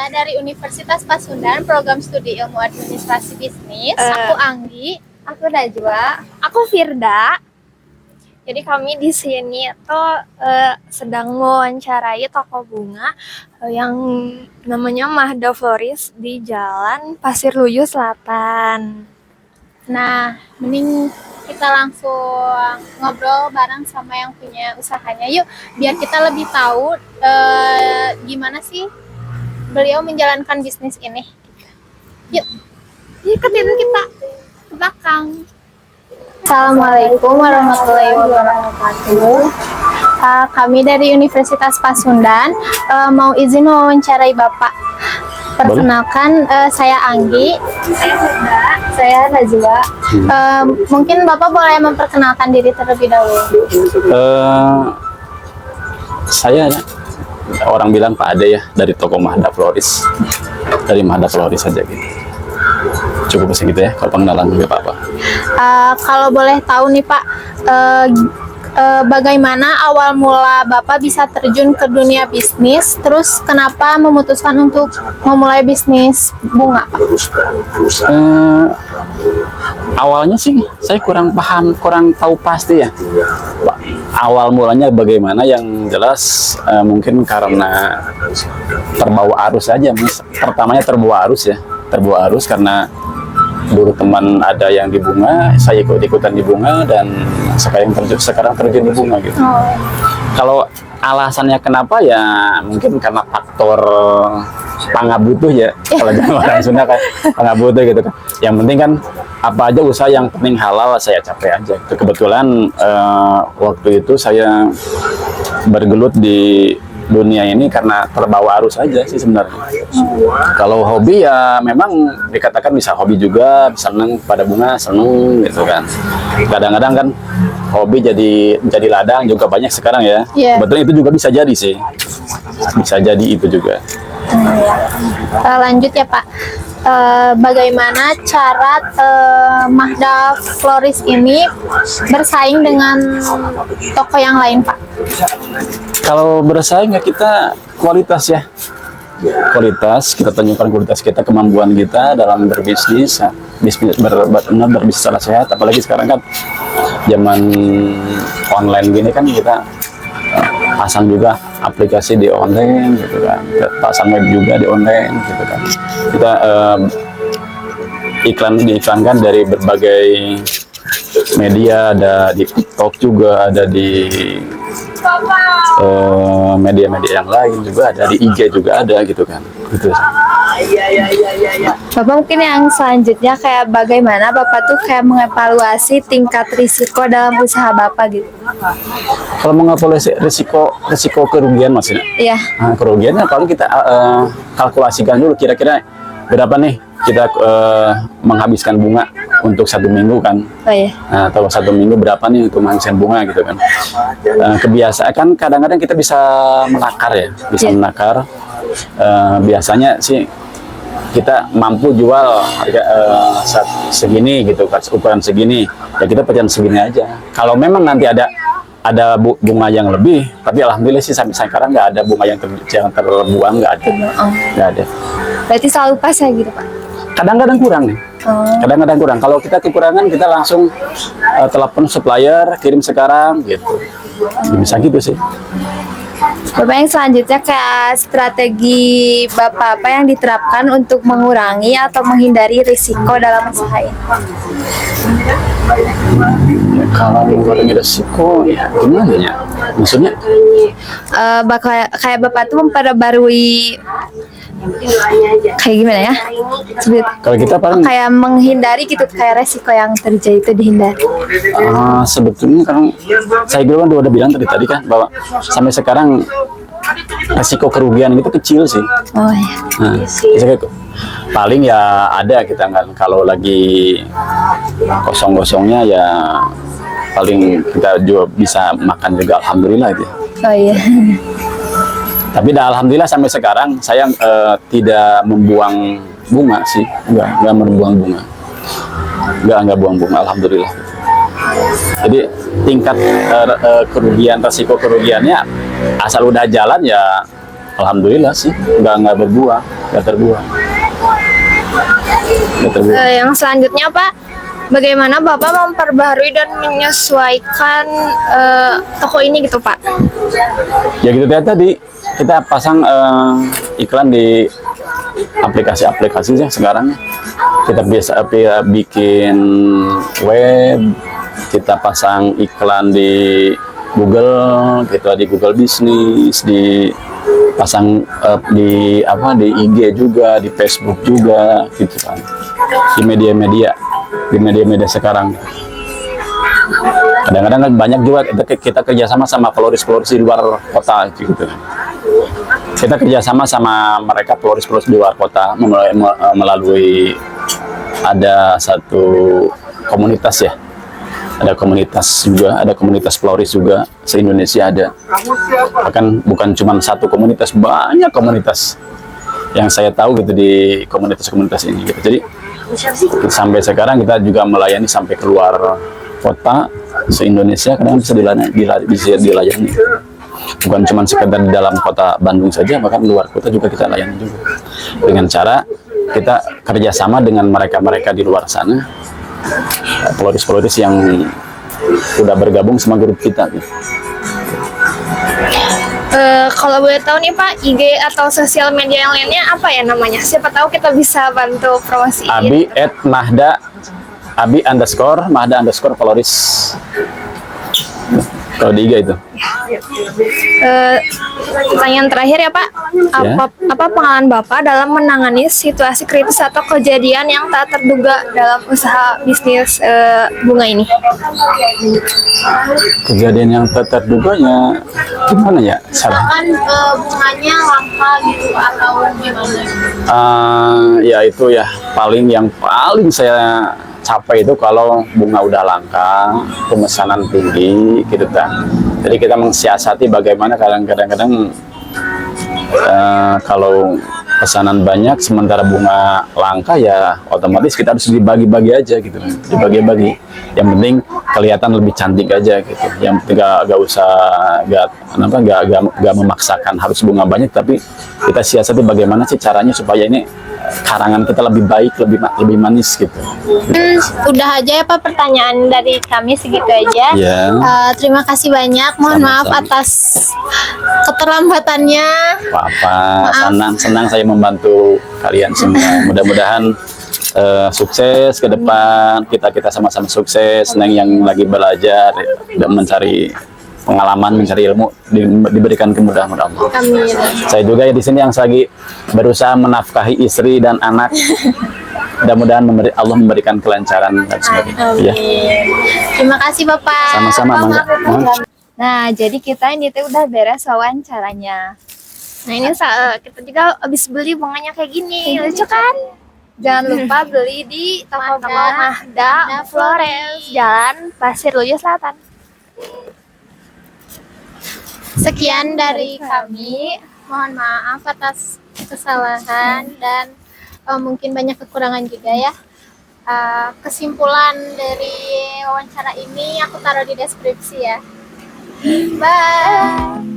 dari Universitas Pasundan, program studi ilmu administrasi bisnis. Aku Anggi. Aku Najwa. Aku Firda. Jadi kami di sini tuh sedang mewawancarai toko bunga yang namanya Mahda Floris di Jalan Pasir Luyu Selatan. Nah, mending kita langsung ngobrol bareng sama yang punya usahanya. Yuk, biar kita lebih tahu gimana sih beliau menjalankan bisnis ini. Yuk, ikutin kita ke belakang. Assalamualaikum warahmatullahi wabarakatuh. Kami dari Universitas Pasundan mau izin mewawancarai Bapak. Perkenalkan, saya Anggi. Saya Firda. Saya Najwa. Mungkin Bapak boleh memperkenalkan diri terlebih dahulu. Saya orang bilang Pak Ade ya, dari toko Mahda Floris. Dari Mahda Floris saja gitu. Cukup segitu ya, kalau pengenalan nggak apa-apa. Kalau boleh tahu nih Pak, bagaimana awal mula Bapak bisa terjun ke dunia bisnis? Terus kenapa memutuskan untuk memulai bisnis bunga, Pak? Awalnya sih saya kurang paham, kurang tahu pasti ya. Awal mulanya bagaimana, yang jelas mungkin karena terbawa arus aja. Pertamanya terbawa arus ya, terbawa arus karena dulu teman ada yang di bunga, saya ikut-ikutan di bunga, dan sekarang terjun di bunga gitu. Kalau alasannya kenapa ya mungkin karena faktor pangabutuh ya, kalau orang Sunda kan pangabutuh gitu kan. Yang penting kan apa aja usaha yang penting halal saya capai aja. Kebetulan waktu itu saya bergelut di dunia ini karena terbawa arus aja sih sebenarnya. Kalau hobi ya memang dikatakan bisa hobi juga, seneng pada bunga, seneng gitu kan. Kadang-kadang kan hobi jadi ladang juga banyak sekarang ya. Kebetulan itu juga bisa jadi sih, bisa jadi itu juga. Lanjut ya Pak. Bagaimana cara Mahda Floris ini bersaing dengan toko yang lain, Pak? Kalau bersaing ya kita kualitas ya, kualitas kita tunjukkan kualitas kita, kemampuan kita dalam berbisnis, benar berbisnis secara sehat. Apalagi sekarang kan zaman online gini kan, kita pasang juga aplikasi di online gitu kan, pasang web juga di online gitu kan. Kita diiklankan dari berbagai media, ada di TikTok juga, ada di media-media yang lain juga, ada di IG juga ada gitu kan. Gitu. Bapak mungkin yang selanjutnya kayak bagaimana Bapak tuh kayak mengevaluasi tingkat risiko dalam usaha Bapak gitu. Kalau mengevaluasi risiko kerugian maksudnya? Iya. Nah, kerugiannya kalau kita kalkulasikan dulu kira-kira berapa nih kita menghabiskan bunga untuk 1 minggu kan. Oh iya. Nah, atau 1 minggu berapa nih untuk menghabiskan bunga gitu kan. Kebiasaan kan kadang-kadang kita bisa menakar ya, bisa menakar. Biasanya sih kita mampu jual harga segini gitu kan, ukuran segini ya kita pecahan segini aja. Kalau memang nanti ada bunga yang lebih, tapi alhamdulillah sih sampai sekarang nggak ada bunga yang terbuang, nggak ada, nggak ada. Berarti selalu pas ya gitu Pak? Kadang-kadang kurang nih, kadang-kadang kurang. Kalau kita kekurangan kita langsung telepon supplier, kirim sekarang gitu, bisa gitu sih. Bapak yang selanjutnya kayak strategi Bapak apa yang diterapkan untuk mengurangi atau menghindari risiko dalam usaha ini? Ya, kalau mengurangi risiko ya gimana ya? Maksudnya? Kayak Bapak tuh memperbarui kayak gimana ya? Kalau kita paling kayak menghindari gitu, kayak resiko yang terjadi itu dihindari. Sebetulnya kan saya dulu kan udah bilang tadi kan bahwa sampai sekarang resiko kerugian itu kecil sih. Oh iya. Nah, paling ya ada kita kan kalau lagi kosong-kosongnya ya paling kita juga bisa makan juga, alhamdulillah gitu. Oh iya. Tapi alhamdulillah sampai sekarang saya tidak membuang bunga sih, nggak membuang bunga, nggak buang bunga, alhamdulillah. Jadi tingkat kerugian, resiko kerugiannya asal udah jalan ya alhamdulillah sih nggak berbuah, nggak terbuah. Nggak terbuah. Yang selanjutnya Pak, bagaimana Bapak memperbaharui dan menyesuaikan toko ini gitu Pak? Ya gitu tadi kita pasang iklan di aplikasi-aplikasi ya sekarang. Kita biasa bikin web, kita pasang iklan di Google, gitu di Google Bisnis, di pasang di IG juga, di Facebook juga, gitu kan. Di media-media sekarang. Kadang-kadang kan banyak juga kita kerjasama sama floris-floris di luar kota gitu. Kita kerjasama sama mereka floris-floris di luar kota melalui ada satu komunitas ya. Ada komunitas juga, ada komunitas floris juga se-Indonesia ada. Bahkan bukan cuma satu komunitas, banyak komunitas yang saya tahu gitu di komunitas-komunitas ini gitu. Jadi sampai sekarang kita juga melayani sampai keluar kota se-Indonesia, kadang bisa dilayani. Bukan cuma sekedar di dalam kota Bandung saja, bahkan luar kota juga kita layani juga. Dengan cara kita kerjasama dengan mereka-mereka di luar sana, floris-floris yang sudah bergabung sama grup kita. Gitu. Kalau boleh tahu nih Pak, IG atau sosial media yang lainnya apa ya namanya? Siapa tahu kita bisa bantu promosiin. Abi_Mahda_Floris. Kalau di IG itu. Pertanyaan terakhir ya Pak, apa pengalaman Bapak dalam menangani situasi kritis atau kejadian yang tak terduga dalam usaha bisnis bunga ini? Kejadian yang tak terduga ya gimana ya? Misalkan bunganya langka gitu atau gimana? Ya itu ya yang paling saya capai itu kalau bunga udah langka, pemesanan tinggi gitu kan. Jadi kita mensiasati bagaimana kadang-kadang kalau pesanan banyak sementara bunga langka ya otomatis kita harus dibagi-bagi aja gitu, dibagi-bagi. Yang penting kelihatan lebih cantik aja gitu. Yang penting gak memaksakan harus bunga banyak, tapi kita siasati bagaimana sih caranya supaya ini karangan kita lebih baik, lebih manis gitu. Udah aja ya Pak, pertanyaan dari kami segitu aja. Ya. Terima kasih banyak. Mohon maaf atas keterlambatannya. Apa-apa, senang saya membantu kalian semua. Mudah-mudahan sukses ke depan, kita sama-sama sukses. Yang lagi belajar dan mencari pengalaman, mencari ilmu, diberikan kemudahan oleh Allah. Amin. Saya juga ya di sini yang lagi berusaha menafkahi istri dan anak. Mudah-mudahan Allah memberikan kelancaran dan sebagainya. Ya. Terima kasih Bapak. Sama-sama, Mangga. Nah, jadi kita ini tuh udah beres wawancaranya. Nah, ini kita juga habis beli bunganya kayak gini, lucu kan? Jangan lupa beli di toko Mahda Flores, Jalan Pasir Luyu Selatan. Sekian dari kami. Mohon maaf atas kesalahan dan mungkin banyak kekurangan juga ya. Kesimpulan dari wawancara ini aku taruh di deskripsi ya. Bye.